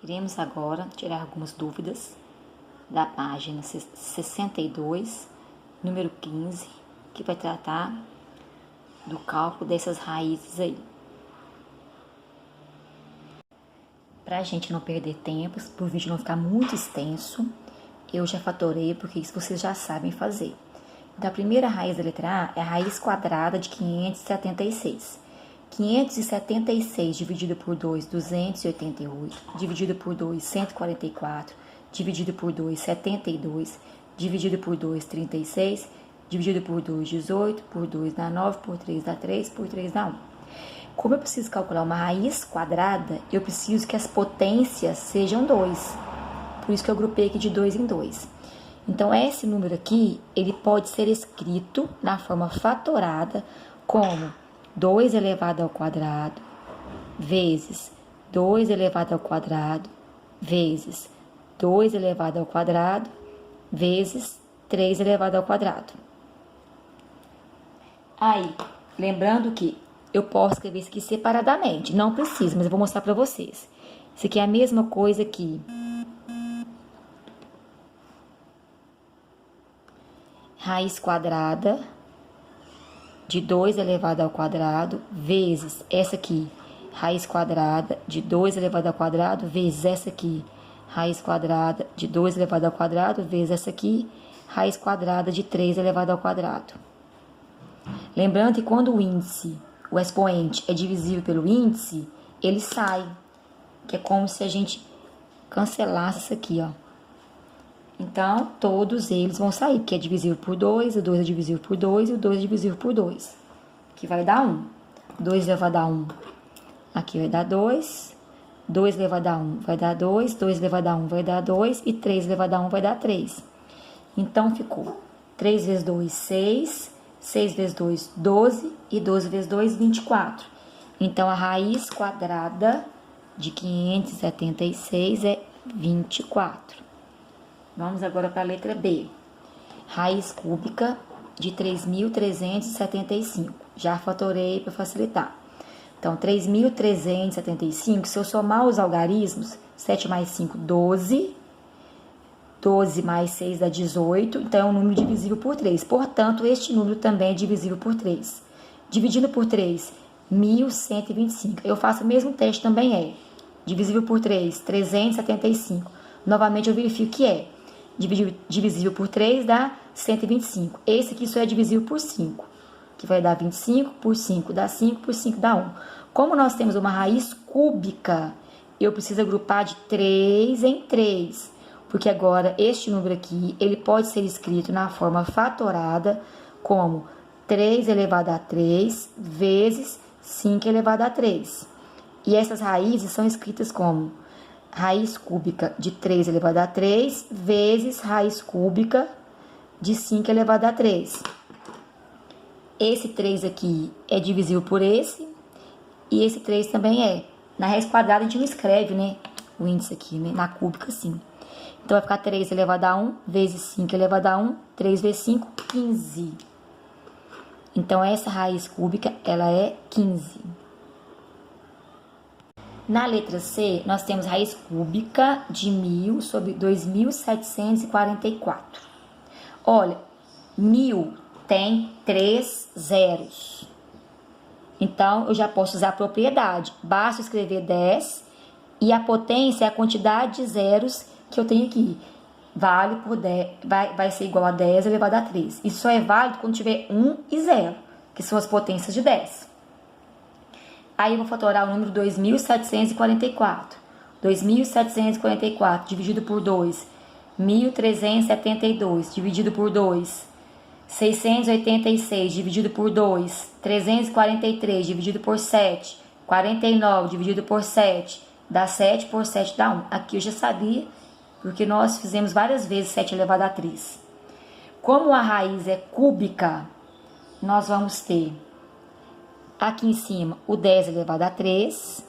Iremos agora tirar algumas dúvidas da página 62, número 15, que vai tratar do cálculo dessas raízes aí. Para a gente não perder tempo, para o vídeo não ficar muito extenso, eu já fatorei, porque isso vocês já sabem fazer. Então, a primeira raiz da letra A é a raiz quadrada de 576. 576 dividido por 2, 288. Dividido por 2, 144. Dividido por 2, 72. Dividido por 2, 36. Dividido por 2, 18. Por 2 dá 9. Por 3 dá 3. Por 3 dá 1. Como eu preciso calcular uma raiz quadrada, eu preciso que as potências sejam 2. Por isso que eu grupei aqui de 2 em 2. Então, esse número aqui, ele pode ser escrito na forma fatorada como 2 elevado ao quadrado vezes 2 elevado ao quadrado vezes 2 elevado ao quadrado vezes 3 elevado ao quadrado. Aí, lembrando que eu posso escrever isso aqui separadamente, não precisa, mas eu vou mostrar para vocês. Isso aqui é a mesma coisa que raiz quadrada de 2 elevado ao quadrado vezes essa aqui, raiz quadrada de 2 elevado ao quadrado vezes essa aqui, raiz quadrada de 2 elevado ao quadrado vezes essa aqui, raiz quadrada de 3 elevado ao quadrado. Lembrando que quando o índice, o expoente é divisível pelo índice, ele sai, que é como se a gente cancelasse isso aqui, ó. Então, todos eles vão sair, porque é divisível por 2, o 2 é divisível por 2 e o 2 é divisível por 2, que vai dar 1. 2 elevado a 1, aqui vai dar 2. 2 elevado a 1 vai dar 2, 2 elevado a 1 vai dar 2 e 3 elevado a 1 vai dar 3. Então, ficou 3 vezes 2, 6, 6 vezes 2, 12 e 12 vezes 2, 24. Então, a raiz quadrada de 576 é 24. Vamos agora para a letra B. Raiz cúbica de 3.375. Já fatorei para facilitar. Então, 3.375, se eu somar os algarismos, 7 mais 5, 12. 12 mais 6 dá 18. Então, é um número divisível por 3. Portanto, este número também é divisível por 3. Dividindo por 3, 1.125. Eu faço o mesmo teste, também é. Divisível por 3, 375. Novamente, eu verifico que é. Divisível por 3 dá 125. Esse aqui só é divisível por 5, que vai dar 25, por 5 dá 5, por 5 dá 1. Como nós temos uma raiz cúbica, eu preciso agrupar de 3 em 3, porque agora este número aqui, ele pode ser escrito na forma fatorada como 3 elevado a 3 vezes 5 elevado a 3. E essas raízes são escritas como raiz cúbica de 3 elevado a 3 vezes raiz cúbica de 5 elevado a 3. Esse 3 aqui é divisível por esse, e esse 3 também é. Na raiz quadrada a gente não escreve, né, o índice aqui, né, na cúbica sim. Então, vai ficar 3 elevado a 1 vezes 5 elevado a 1, 3 vezes 5, 15. Então, essa raiz cúbica, ela é 15. Na letra C, nós temos raiz cúbica de 1.000 sobre 2.744. Olha, 1.000 tem 3 zeros. Então, eu já posso usar a propriedade. Basta escrever 10 e a potência é a quantidade de zeros que eu tenho aqui. Vale por 10, vai ser igual a 10 elevado a 3. Isso só é válido quando tiver 1 e 0, que são as potências de 10. Aí eu vou fatorar o número 2.744. 2.744 dividido por 2, 1.372 dividido por 2, 686 dividido por 2, 343 dividido por 7, 49 dividido por 7, dá 7 por 7 dá 1. Aqui eu já sabia, porque nós fizemos várias vezes 7 elevado a 3. Como a raiz é cúbica, nós vamos ter aqui em cima, o 10 elevado a 3.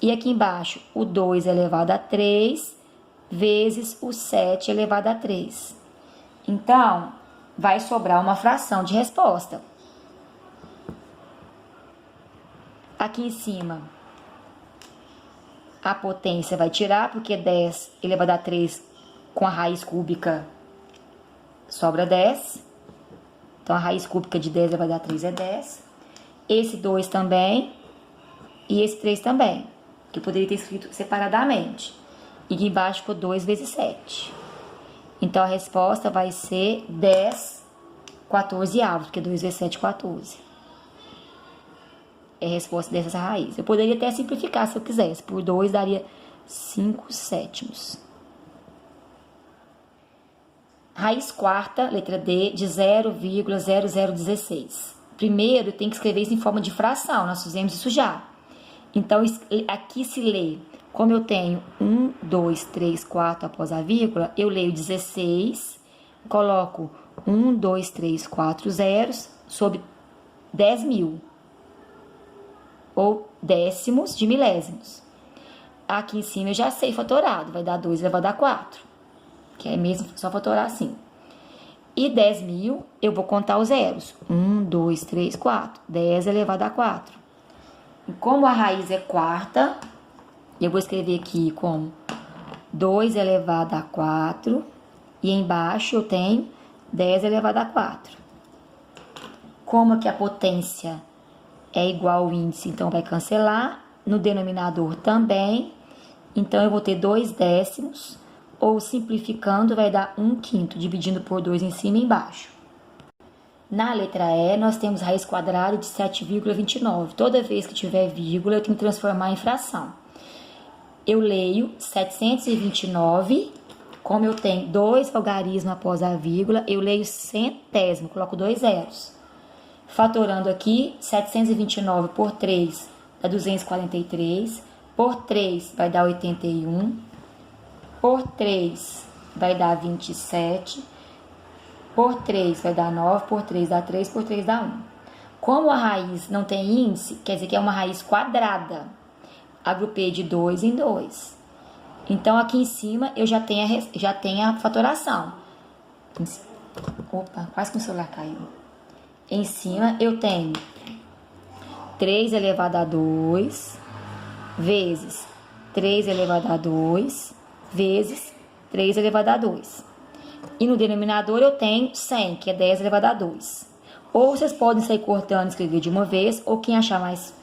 E aqui embaixo, o 2 elevado a 3 vezes o 7 elevado a 3. Então, vai sobrar uma fração de resposta. Aqui em cima, A potência vai tirar, porque 10 elevado a 3 com a raiz cúbica sobra 10. Então, a raiz cúbica de 10 elevado a 3 é 10. Esse 2 também. E esse 3 também. Que eu poderia ter escrito separadamente. E aqui embaixo ficou 2 vezes 7. Então, a resposta vai ser 10, 14 avos. Porque 2 vezes 7, 14. É a resposta dessa raiz. Eu poderia até simplificar se eu quisesse. Por 2 daria 5 sétimos. Raiz quarta, letra D, de 0,0016. Primeiro, tem que escrever isso em forma de fração. Nós fizemos isso já. Então, aqui se lê, como eu tenho 1, 2, 3, 4 após a vírgula, eu leio 16, coloco 1, 2, 3, 4 zeros sobre 10 mil. Ou décimos de milésimos. Aqui em cima eu já sei fatorado, vai dar 2 elevado a 4, que é mesmo só fatorar assim. E 10 mil, eu vou contar os zeros. 1, 2, 3, 4. 10 elevado a 4. E como a raiz é quarta, eu vou escrever aqui como 2 elevado a 4. E embaixo eu tenho 10 elevado a 4. Como aqui a potência é igual ao índice, então vai cancelar. No denominador também. Então, eu vou ter 2 décimos. Ou, simplificando, vai dar 1/5, dividindo por 2 em cima e embaixo. Na letra E, nós temos raiz quadrada de 7,29. Toda vez que tiver vírgula, eu tenho que transformar em fração. Eu leio 729. Como eu tenho 2 algarismos após a vírgula, eu leio centésimo, coloco 2 zeros. Fatorando aqui, 729 por 3 dá 243. Por 3 vai dar 81. Por 3 vai dar 27. Por 3 vai dar 9. Por 3 dá 3. Por 3 dá 1. Como a raiz não tem índice, quer dizer que é uma raiz quadrada. Agrupei de 2 em 2. Então, aqui em cima eu já tenho a fatoração. Opa, quase que o celular caiu. Em cima eu tenho 3 elevado a 2 vezes 3 elevado a 2 vezes 3 elevado a 2. E no denominador eu tenho 100, que é 10 elevado a 2. Ou vocês podem sair cortando e escrever de uma vez, ou quem achar mais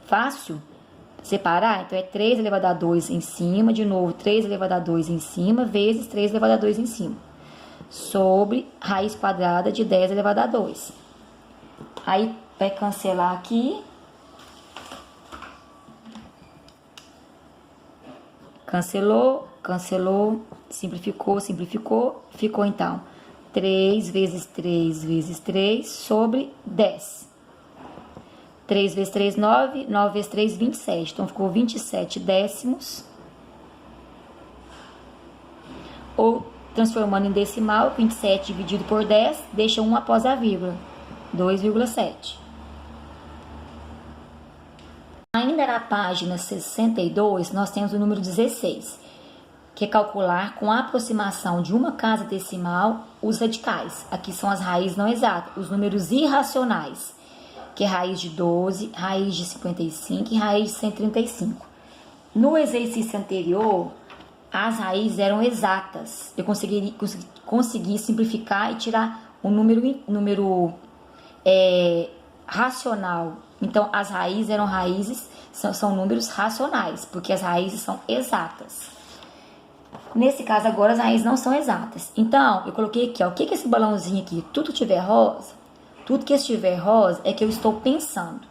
fácil separar, então é 3 elevado a 2 em cima, de novo 3 elevado a 2 em cima, vezes 3 elevado a 2 em cima. Sobre raiz quadrada de 10 elevado a 2. Aí, vai cancelar aqui. Cancelou, cancelou, simplificou, simplificou. Ficou, então, 3 vezes 3 vezes 3 sobre 10. 3 vezes 3, 9. 9 vezes 3, 27. Então, ficou 27 décimos. Ou, transformando em decimal, 27 dividido por 10, deixa 1 após a vírgula, 2,7. Ainda na página 62, nós temos o número 16, que é calcular com a aproximação de uma casa decimal os radicais. Aqui são as raízes não exatas, os números irracionais, que é raiz de 12, raiz de 55 e raiz de 135. No exercício anterior, as raízes eram exatas. Eu consegui simplificar e tirar um número racional. Então, as raízes eram são números racionais, porque as raízes são exatas. Nesse caso agora, as raízes não são exatas. Então, eu coloquei aqui, ó, o que é esse balãozinho aqui? Tudo que tiver rosa, tudo que estiver rosa é que eu estou pensando.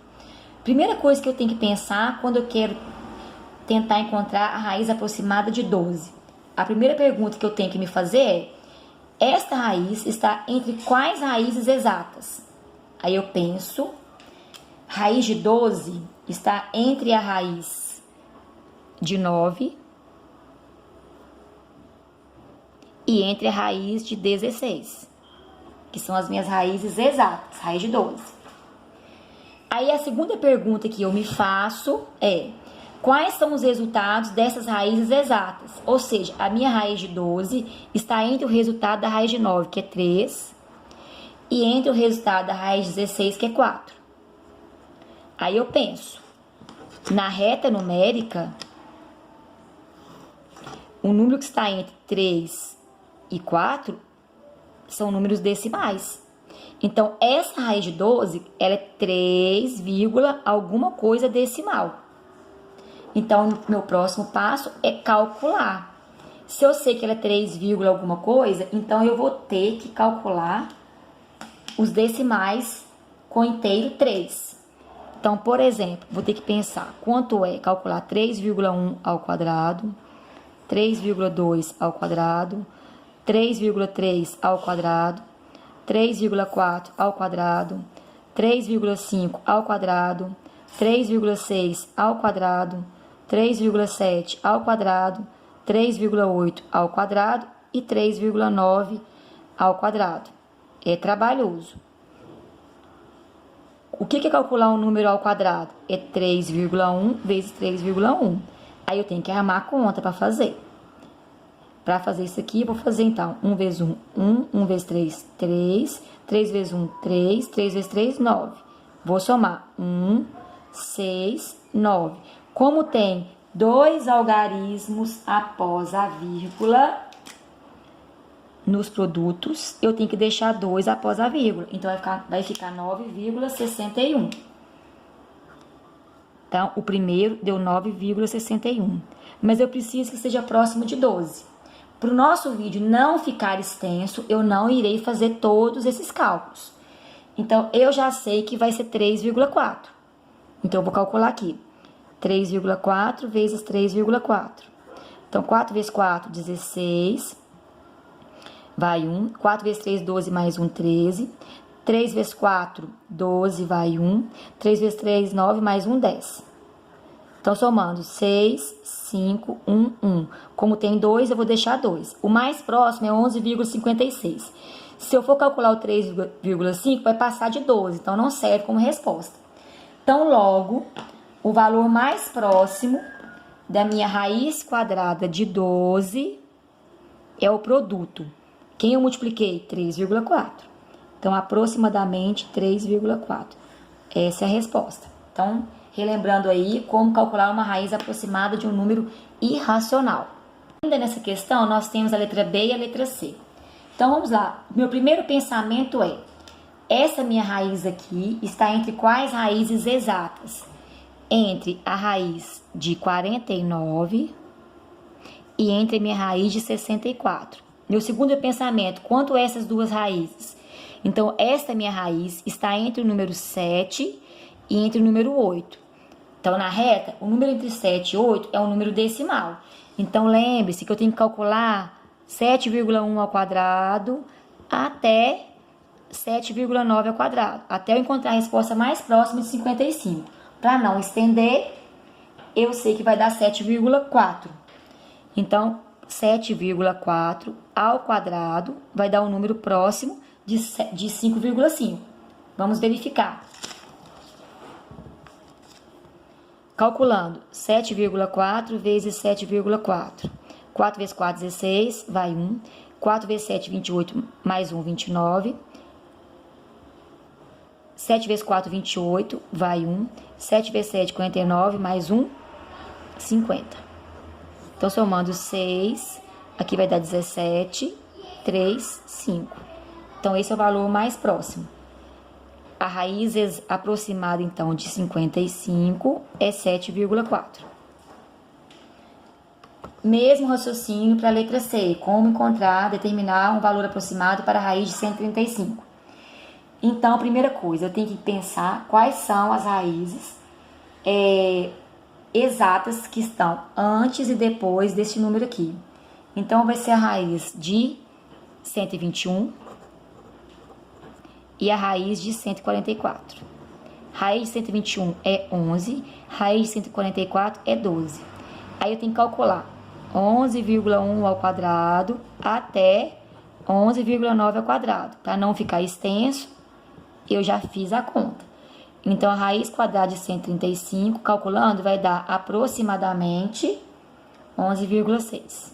Primeira coisa que eu tenho que pensar quando eu quero tentar encontrar a raiz aproximada de 12. A primeira pergunta que eu tenho que me fazer é: esta raiz está entre quais raízes exatas? Aí eu penso, raiz de 12 está entre a raiz de 9 e entre a raiz de 16, que são as minhas raízes exatas, raiz de 12. Aí a segunda pergunta que eu me faço é: quais são os resultados dessas raízes exatas? Ou seja, a minha raiz de 12 está entre o resultado da raiz de 9, que é 3, e entre o resultado da raiz de 16, que é 4. Aí eu penso, na reta numérica, o número que está entre 3 e 4 são números decimais. Então, essa raiz de 12, ela é 3, alguma coisa decimal. Então, meu próximo passo é calcular. Se eu sei que ela é 3, alguma coisa, então eu vou ter que calcular os decimais com inteiro 3. Então, por exemplo, vou ter que pensar quanto é calcular 3,1 ao quadrado, 3,2 ao quadrado, 3,3 ao quadrado, 3,4 ao quadrado, 3,5 ao quadrado, 3,6 ao quadrado, 3,7 ao quadrado, 3,8 ao quadrado e 3,9 ao quadrado. É trabalhoso. O que é calcular um número ao quadrado? É 3,1 vezes 3,1. Aí eu tenho que arrumar a conta para fazer. Para fazer isso aqui, eu vou fazer então 1 vezes 1, 1, 1 vezes 3, 3, 3 vezes 1, 3, 3 vezes 3, 9. Vou somar 1, 6, 9. Como tem dois algarismos após a vírgula nos produtos, eu tenho que deixar 2 após a vírgula. Então, vai ficar 9,61. Então, o primeiro deu 9,61. Mas eu preciso que seja próximo de 12. Para o nosso vídeo não ficar extenso, eu não irei fazer todos esses cálculos. Então, eu já sei que vai ser 3,4. Então, eu vou calcular aqui. 3,4 vezes 3,4. Então, 4 vezes 4, 16. Vai 1. 4 vezes 3, 12, mais 1, 13. 3 vezes 4, 12, vai 1. 3 vezes 3, 9, mais 1, 10. Então, somando 6, 5, 1, 1. Como tem 2, eu vou deixar 2. O mais próximo é 11,56. Se eu for calcular o 3,5, vai passar de 12. Então, não serve como resposta. Então, logo, o valor mais próximo da minha raiz quadrada de 12 é o produto. Quem eu multipliquei? 3,4. Então, aproximadamente 3,4. Essa é a resposta. Então, relembrando aí como calcular uma raiz aproximada de um número irracional. Ainda nessa questão, nós temos a letra B e a letra C. Então, vamos lá. Meu primeiro pensamento é: essa minha raiz aqui está entre quais raízes exatas? Entre a raiz de 49 e entre a minha raiz de 64. Meu segundo pensamento: quanto é essas duas raízes? Então, esta minha raiz está entre o número 7 e entre o número 8. Então, na reta, o número entre 7 e 8 é um número decimal. Então, lembre-se que eu tenho que calcular 7,1 ao quadrado até 7,9 ao quadrado, até eu encontrar a resposta mais próxima de 55. Para não estender, eu sei que vai dar 7,4. Então, 7,4 ao quadrado vai dar um número próximo de 5,5. Vamos verificar. Calculando 7,4 vezes 7,4. 4 vezes 4, 16, vai 1. 4 vezes 7, 28, mais 1, 29. 7 vezes 4, 28, vai 1. 7 vezes 7, 49, mais 1, 50. Então, somando 6, aqui vai dar 17, 3, 5. Então, esse é o valor mais próximo. A raiz aproximada, então, de 55 é 7,4. Mesmo raciocínio para a letra C. Como encontrar, determinar um valor aproximado para a raiz de 135. Então, primeira coisa, eu tenho que pensar quais são as raízes exatas que estão antes e depois desse número aqui. Então, vai ser a raiz de 121 e a raiz de 144. Raiz de 121 é 11, raiz de 144 é 12. Aí eu tenho que calcular 11,1 ao quadrado até 11,9 ao quadrado. Para não ficar extenso, eu já fiz a conta. Então, a raiz quadrada de 135, calculando, vai dar aproximadamente 11,6.